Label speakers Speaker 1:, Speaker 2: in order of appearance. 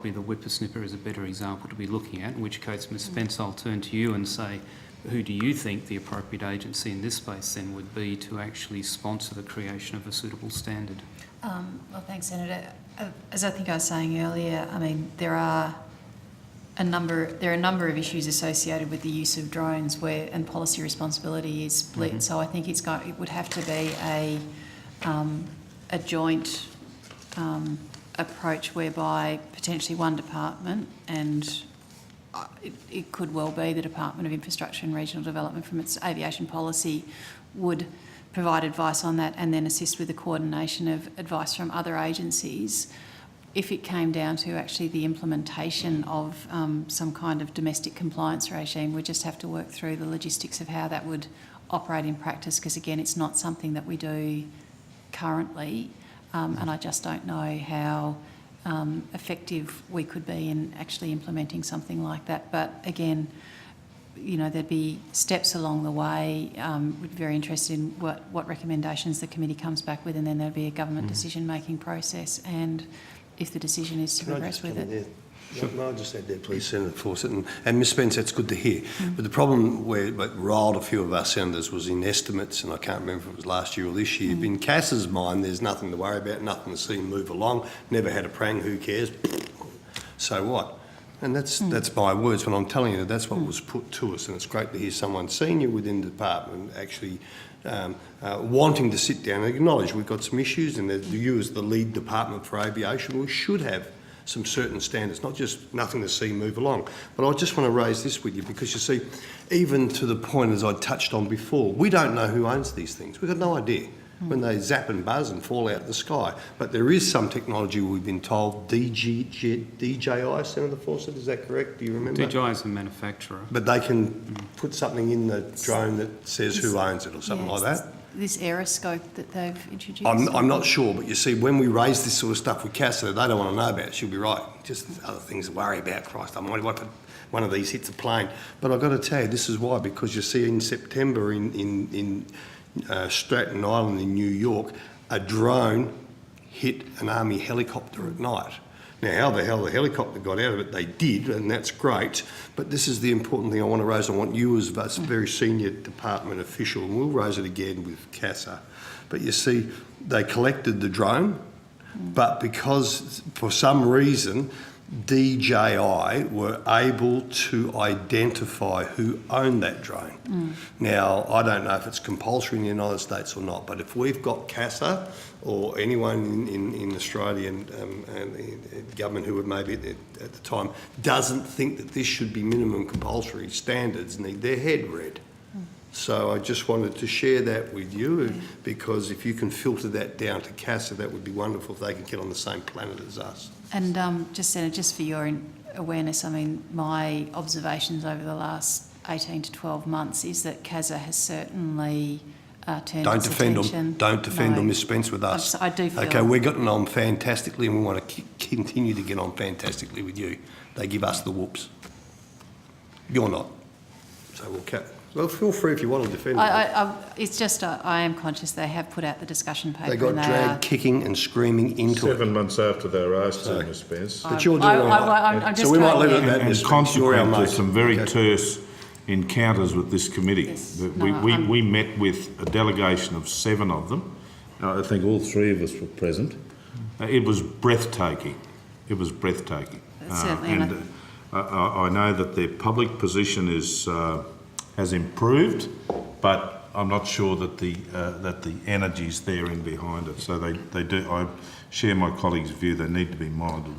Speaker 1: the whippersnipper is a better example to be looking at, in which case, Ms Spence, I'll turn to you and say, who do you think the appropriate agency in this space then would be to actually sponsor the creation of a suitable standard?
Speaker 2: Well, thanks, Senator. As I think I was saying earlier, I mean, there are a number of issues associated with the use of drones and policy responsibility is split. Mm-hmm. So I think it would have to be a joint approach whereby potentially one department, and it could well be the Department of Infrastructure and Regional Development from its aviation policy, would provide advice on that and then assist with the coordination of advice from other agencies. If it came down to actually the implementation of some kind of domestic compliance regime, we just have to work through the logistics of how that would operate in practice, because again, it's not something that we do currently, and I just don't know how effective we could be in actually implementing something like that. But again, you know, there'd be steps along the way. We're very interested in what recommendations the committee comes back with, and then there'll be a government decision-making process. And if the decision is to progress with it.
Speaker 3: May I just add there, please, Senator Fawcett? And Ms Spence, that's good to hear. But the problem where it riled a few of us senators was in estimates, and I can't remember if it was last year or this year. In CASA's mind, there's nothing to worry about, nothing to see move along, never had a prang, who cares? So what? And that's my words when I'm telling you that's what was put to us, and it's great to hear someone senior within the department actually wanting to sit down and acknowledge we've got some issues, and you as the lead department for aviation, we should have some certain standards, not just nothing to see move along. But I just want to raise this with you because you see, even to the point as I touched on before, we don't know who owns these things. We've got no idea when they zap and buzz and fall out of the sky. But there is some technology we've been told, DJI, Senator Fawcett, is that correct? Do you remember?
Speaker 1: DJI is a manufacturer.
Speaker 3: But they can put something in the drone that says who owns it or something like that?
Speaker 2: This aeroscope that they've introduced?
Speaker 3: I'm not sure, but you see, when we raise this sort of stuff with CASA, they don't want to know about it. She'll be right. Just other things to worry about. Christ, I might if one of these hits a plane. But I've got to tell you, this is why, because you see in September in Staten Island in New York, a drone hit an army helicopter at night. Now, how the hell the helicopter got out of it, they did, and that's great. But this is the important thing I want to raise. I want you as a very senior department official, and we'll raise it again with CASA. But you see, they collected the drone, but because for some reason DJI were able to identify who owned that drone. Now, I don't know if it's compulsory in the United States or not, but if we've got CASA or anyone in Australia and government who would maybe at the time doesn't think that this should be minimum compulsory standards, need their head read. So I just wanted to share that with you because if you can filter that down to CASA, that would be wonderful if they could get on the same planet as us.
Speaker 2: And Senator, just for your awareness, I mean, my observations over the last 18 to 12 months is that CASA has certainly turned its attention.
Speaker 3: Don't defend them, Ms Spence, with us.
Speaker 2: I do feel...
Speaker 3: Okay, we're getting on fantastically and we want to continue to get on fantastically with you. They give us the whoops. You're not. So well, feel free if you want to defend them.
Speaker 2: It's just I am conscious they have put out the discussion paper.
Speaker 3: They got dragged kicking and screaming into
Speaker 4: 7 months after they were asked to, Ms Spence.
Speaker 3: But you're doing all right. So we might leave it at that,
Speaker 4: And consequent to some very terse encounters with this committee.
Speaker 2: Yes.
Speaker 4: We met with a delegation of 7 of them. I think all 3 of us were present. It was breathtaking. It was breathtaking.
Speaker 2: Certainly.
Speaker 4: I know that their public position has improved, but I'm not sure that the energy's there in behind it. So they do. I share my colleagues' view. They need to be monitored.